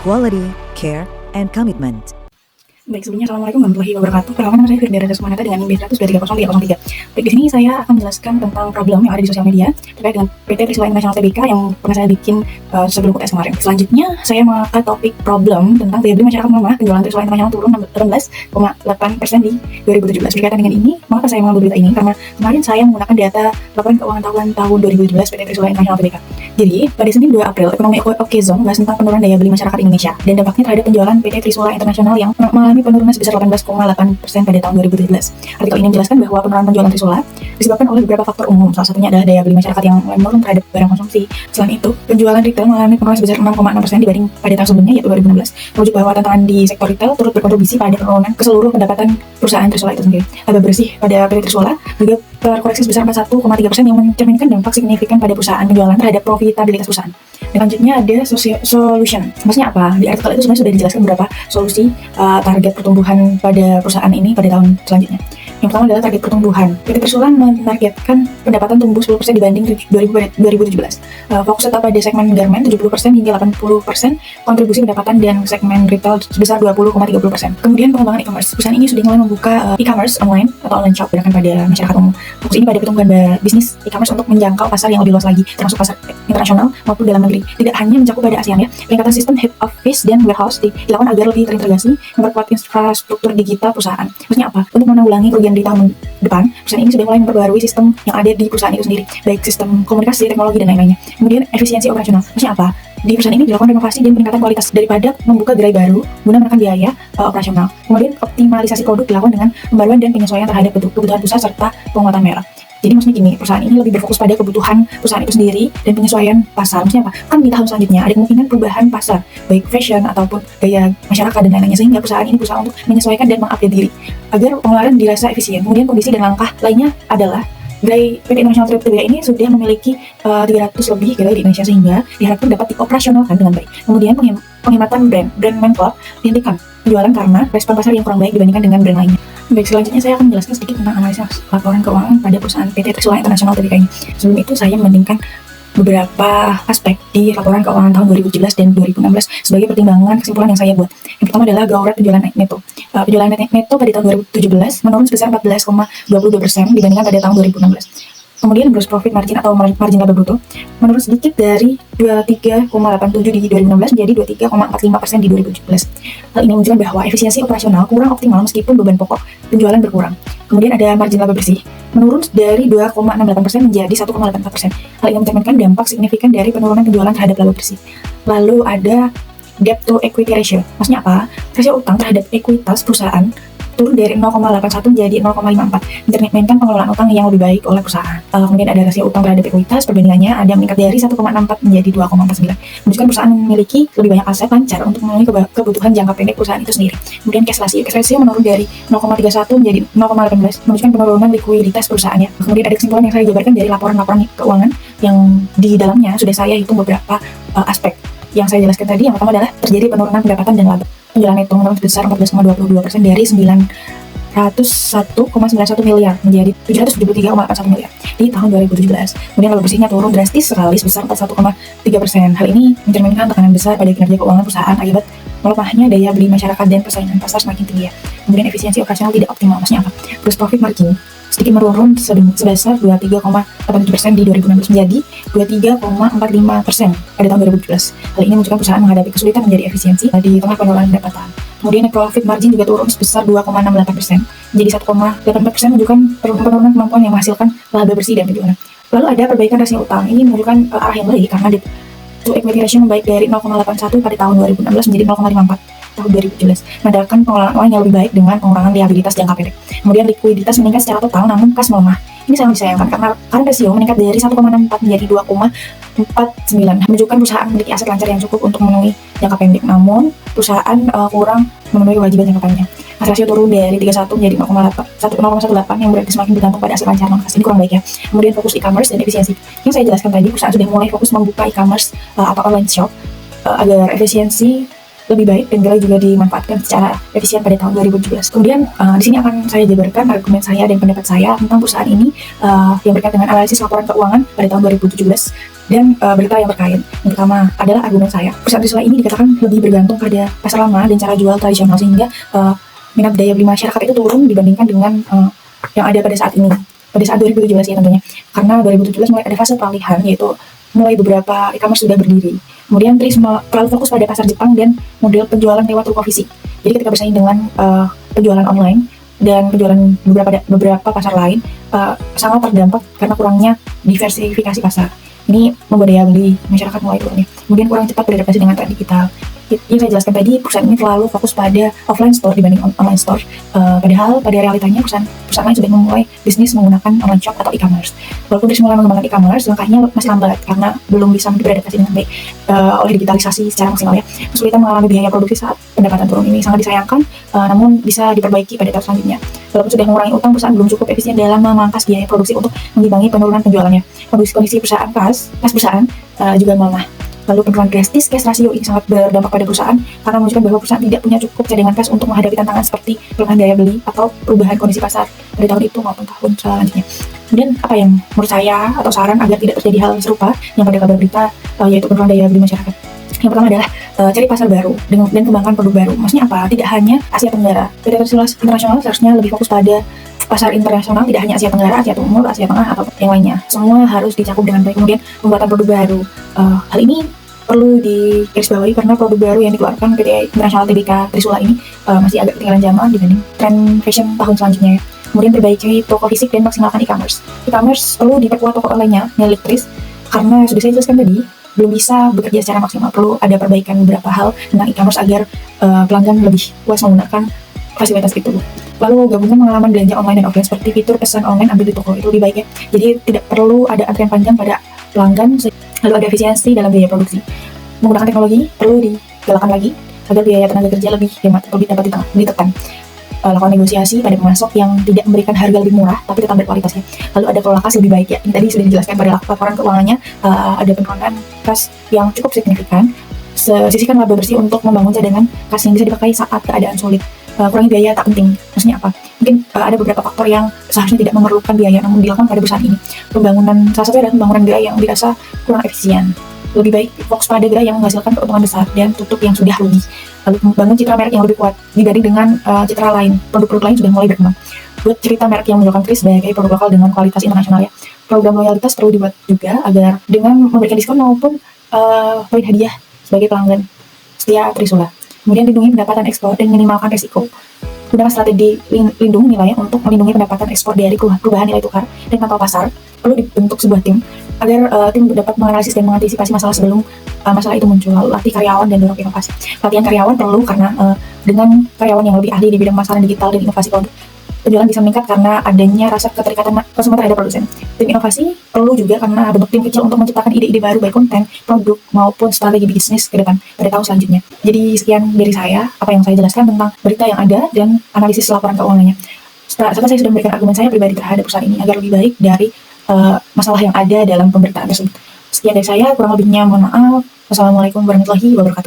quality, care, and commitment. Baik, sebelumnya Assalamualaikum warahmatullahi wabarakatuh. Perkenalkan, nama saya Firdaus Sumanata dengan NIM B1002303. Baik, di sini saya akan menjelaskan tentang problem yang ada di sosial media terkait dengan PT Trisula International Tbk yang pernah saya bikin sebelum UTS kemarin. Selanjutnya, saya mengangkat topik problem tentang daya beli masyarakat melemah, penjualan Trisula International turun 18,8% di 2017. Berkaitan dengan ini, mengapa saya mengambil berita ini? Karena kemarin saya menggunakan data laporan keuangan tahunan tahun 2017 PT Trisula International Tbk. Jadi, pada Senin 2 April, Ekonomi Oke Zone membahas tentang penurunan daya beli masyarakat Indonesia dan dampaknya terhadap penjualan PT Trisula International yang mengalami penurunan sebesar 18,8% pada tahun 2017. Artikel ini menjelaskan bahwa penurunan penjualan Trisula disebabkan oleh beberapa faktor umum. Salah satunya adalah daya beli masyarakat yang mulai menurun terhadap barang konsumsi. Selain itu, penjualan retail mengalami penurunan sebesar 6,6% dibanding pada tahun sebelumnya, yaitu 2016. Merujuk bahwa tantangan di sektor retail turut berkontribusi pada penurunan keseluruh pendapatan perusahaan Trisula itu sendiri. Laba bersih pada PT Trisula juga terkoreksi sebesar 41,3% yang mencerminkan dampak signifikan pada perusahaan penjualan terhadap profitabilitas perusahaan. Dan lanjutnya ada solution. Maksudnya apa? Di artikel itu sebenarnya sudah dijelaskan beberapa solusi target pertumbuhan pada perusahaan ini pada tahun selanjutnya. Yang pertama adalah target pertumbuhan. PT Trisula menargetkan pendapatan tumbuh 10% dibanding 2017. Fokus tetap pada segmen garment 70% hingga 80%, kontribusi pendapatan dan segmen retail sebesar 20,30%. Kemudian pengembangan e-commerce. Perusahaan ini sudah mulai membuka e-commerce online atau online shop berdasarkan pada masyarakat umum. Fokus ini pada pertumbuhan bisnis e-commerce untuk menjangkau pasar yang lebih luas lagi, termasuk pasar internasional maupun dalam negeri. Tidak hanya mencakup pada ASEAN ya. Peningkatan sistem head office dan warehouse dilakukan agar lebih terintegrasi, memperkuat infrastruktur digital perusahaan. Maksudnya apa? Untuk menanggulangi kerugian di tahun depan, perusahaan ini sudah mulai memperbarui sistem yang ada di perusahaan itu sendiri, baik sistem komunikasi, teknologi, dan lain-lainnya. Kemudian efisiensi operasional. Maksudnya apa? Di perusahaan ini dilakukan renovasi dan peningkatan kualitas daripada membuka gerai baru guna menekan biaya operasional. Kemudian optimalisasi produk dilakukan dengan pembaruan dan penyesuaian terhadap kebutuhan pusat serta penguatan merek. Jadi maksudnya gini, perusahaan ini lebih berfokus pada kebutuhan perusahaan itu sendiri dan penyesuaian pasar. Maksudnya apa? Kan di tahun selanjutnya ada kemungkinan perubahan pasar, baik fashion ataupun gaya masyarakat dan lain-lainnya, sehingga perusahaan ini berusaha untuk menyesuaikan dan mengupdate diri agar pengeluaran dirasa efisien. Kemudian kondisi dan langkah lainnya adalah gerai PT International Tbk ini sudah memiliki 300 lebih gerai di Indonesia sehingga diharapkan dapat dioperasionalkan dengan baik. Kemudian penghematan brand mentor dihentikan penjualan karena respon pasar yang kurang baik dibandingkan dengan brand lainnya. Baik, selanjutnya saya akan menjelaskan sedikit tentang analisis laporan keuangan pada perusahaan PT Trisula International Tbk ini. Sebelum itu saya membandingkan beberapa aspek di laporan keuangan tahun 2017 dan 2016 sebagai pertimbangan kesimpulan yang saya buat. Yang pertama adalah gaur penjualan neto. Penjualan neto pada tahun 2017 menurun sebesar 14,22% dibandingkan pada tahun 2016. Kemudian gross profit margin atau margin laba bruto menurun sedikit dari 23,87 di 2016 menjadi 23,45% di 2017. Hal ini menunjukkan bahwa efisiensi operasional kurang optimal meskipun beban pokok penjualan berkurang. Kemudian ada margin laba bersih menurun dari 2,68% menjadi 1,84%. Hal ini mencerminkan dampak signifikan dari penurunan penjualan terhadap laba bersih. Lalu ada debt to equity ratio. Maksudnya apa? Rasio utang terhadap ekuitas perusahaan turun dari 0,81 menjadi 0,54, mencerminkan pengelolaan utang yang lebih baik oleh perusahaan. Kemudian ada rasio utang terhadap ekuitas, perbandingannya ada meningkat dari 1,64 menjadi 2,49, menunjukkan perusahaan memiliki lebih banyak aset lancar untuk memenuhi kebutuhan jangka pendek perusahaan itu sendiri. Kemudian cash ratio menurun dari 0,31 menjadi 0,18, menunjukkan penurunan likuiditas perusahaannya. Kemudian ada kesimpulan yang saya jabarkan dari laporan-laporan keuangan yang di dalamnya sudah saya hitung beberapa aspek yang saya jelaskan tadi. Yang pertama adalah terjadi penurunan pendapatan dan laba. Penjualan neto menurun sebesar 14,22% dari 901,91 miliar menjadi 773,81 miliar di tahun 2017. Kemudian laba bersihnya turun drastis sekali sebesar 41,3%. Hal ini mencerminkan tekanan besar pada kinerja keuangan perusahaan akibat melemahnya daya beli masyarakat dan persaingan pasar semakin tinggi. Kemudian efisiensi operasional tidak optimal. Maksudnya apa? Gross profit margin sedikit menurun sebesar 23,87% di 2016 menjadi 23,45% pada tahun 2017. Hal ini menunjukkan perusahaan menghadapi kesulitan menjadi efisiensi di tengah penurunan pendapatan. Kemudian net profit margin juga turun sebesar 2,68% menjadi 1,84%, menunjukkan penurunan kemampuan yang menghasilkan laba bersih dan penjualan. Lalu ada perbaikan rasio utang. Ini menunjukkan arah yang baik karena debt to equity ratio membaik dari 0,81 pada tahun 2016 menjadi 0,54 tahun 2017, menandakan pengelolaan uang yang lebih baik dengan pengurangan liabilitas jangka pendek. Kemudian likuiditas meningkat secara total namun kas melemah. Ini sangat disayangkan karena current ratio meningkat dari 1,64 menjadi 2,49, menunjukkan perusahaan memiliki aset lancar yang cukup untuk memenuhi jangka pendek, namun perusahaan kurang memenuhi kewajiban jangka panjang. Rasio turun dari 31 menjadi 0,18 yang berarti semakin bergantung pada aset lancar non-kas. Ini kurang baik ya. Kemudian fokus e-commerce dan efisiensi. Yang saya jelaskan tadi, perusahaan sudah mulai fokus membuka e-commerce atau online shop agar efisiensi lebih baik dan gerai juga dimanfaatkan secara efisien pada tahun 2017. Kemudian di sini akan saya jabarkan argumen saya dan pendapat saya tentang perusahaan ini yang berkaitan dengan analisis laporan keuangan pada tahun 2017 dan berita yang berkait. Yang pertama adalah argumen saya. Perusahaan Trisula ini dikatakan lebih bergantung pada pasar lama dan cara jual tradisional, sehingga minat daya beli masyarakat itu turun dibandingkan dengan yang ada pada saat ini. Pada saat 2017 ya tentunya. Karena 2017 mulai ada fase peralihan, yaitu mulai beberapa e-commerce sudah berdiri. Kemudian Tris terlalu fokus pada pasar Jepang dan model penjualan lewat Trukovisi. Jadi ketika bersaing dengan penjualan online dan penjualan beberapa pasar lain, sangat terdampak karena kurangnya diversifikasi pasar. Ini membuat daya beli masyarakat mulai turun. Kemudian kurang cepat beradaptasi dengan tren digital. Yang saya jelaskan tadi, perusahaan ini terlalu fokus pada offline store dibanding online store. Padahal pada realitanya perusahaan lain sudah memulai bisnis menggunakan online shop atau e-commerce. Walaupun Tris mulai mengembangkan e-commerce, langkahnya masih lambat karena belum bisa beradaptasi dengan baik oleh digitalisasi secara maksimal ya. Kesulitan mengalami biaya produksi saat pendapatan turun ini sangat disayangkan, namun bisa diperbaiki pada tahap selanjutnya. Walaupun sudah mengurangi utang, perusahaan belum cukup efisien dalam memangkas biaya produksi untuk mengimbangi penurunan penjualannya. Kondisi perusahaan kas perusahaan juga melemah. Lalu penurunan drastis cash ratio ini sangat berdampak pada perusahaan karena menunjukkan bahwa perusahaan tidak punya cukup cadangan cash untuk menghadapi tantangan seperti perubahan daya beli atau perubahan kondisi pasar pada tahun itu maupun tahun selanjutnya. Kemudian apa yang menurut saya atau saran agar tidak terjadi hal serupa yang pada kabar berita, yaitu penurunan daya beli masyarakat. Yang pertama adalah cari pasar baru dan kembangkan produk baru. Maksudnya apa? Tidak hanya Asia Tenggara. PT Trisula Internasional seharusnya lebih fokus pada pasar internasional, tidak hanya Asia Tenggara, Asia Timur, Asia Tengah, atau yang lainnya. Semua harus dicakup dengan baik. Kemudian pembuatan produk baru. Hal ini perlu digarisbawahi karena produk baru yang dikeluarkan PT Internasional TBK Trisula ini masih agak ketinggalan zaman dibanding tren fashion tahun selanjutnya. Kemudian perbaiki toko fisik dan maksimalkan e-commerce. E-commerce perlu diperkuat toko online-nya milik Tris karena sudah saya jelaskan tadi belum bisa bekerja secara maksimal. Perlu ada perbaikan beberapa hal tentang e-commerce agar pelanggan lebih puas menggunakan fasilitas itu. Lalu gabungan pengalaman belanja online dan offline seperti fitur pesan online ambil di toko itu lebih baik ya. Jadi tidak perlu ada antrian panjang pada pelanggan. Lalu ada efisiensi dalam biaya produksi. Menggunakan teknologi perlu digalakkan lagi agar biaya tenaga kerja lebih hemat atau dapat ditekan. Lakukan negosiasi pada pemasok yang tidak memberikan harga lebih murah tapi tetap berkualitas ya. Lalu ada kelola kas lebih baik ya. Ini tadi sudah dijelaskan pada laporan keuangannya, ada penurunan kas yang cukup signifikan. Sisihkan laba bersih untuk membangun cadangan kas yang bisa dipakai saat keadaan sulit. Kurangi biaya tak penting. Maksudnya apa? Mungkin ada beberapa faktor yang seharusnya tidak memerlukan biaya namun dilakukan pada perusahaan ini. Salah satu adalah pembangunan gerai yang dirasa kurang efisien. Lebih baik fokus pada gerai yang menghasilkan keuntungan besar dan tutup yang sudah rugi. Lalu membangun citra merek yang lebih kuat dibanding dengan citra lain. Produk-produk lain sudah mulai berkembang. Buat cerita merek yang menunjukkan Tris sebagai produk lokal dengan kualitas internasional ya. Program loyalitas perlu dibuat juga agar dengan memberikan diskon maupun poin hadiah sebagai pelanggan setia Trisula. Kemudian lindungi pendapatan ekspor dan minimalkan risiko. Gunakan strategi lindung nilai untuk melindungi pendapatan ekspor dari perubahan nilai tukar dan pantau pasar. Perlu dibentuk sebuah tim agar tim dapat menganalisis dan mengantisipasi masalah sebelum masalah itu muncul. Lalu latih karyawan dan dorong inovasi. Pelatihan karyawan perlu karena dengan karyawan yang lebih ahli di bidang pemasaran digital dan inovasi produk, penjualan bisa meningkat karena adanya rasa keterikatan konsumen terhadap produsen. Tim inovasi perlu juga karena bentuk tim kecil untuk menciptakan ide-ide baru baik konten, produk, maupun strategi bisnis ke depan pada tahun selanjutnya. Jadi sekian dari saya, apa yang saya jelaskan tentang berita yang ada dan analisis laporan keuangannya. Setelah saya sudah memberikan argumen saya pribadi terhadap perusahaan ini agar lebih baik dari masalah yang ada dalam pemberitaan tersebut. Sekian dari saya, kurang lebihnya mohon maaf. Wassalamualaikum warahmatullahi wabarakatuh.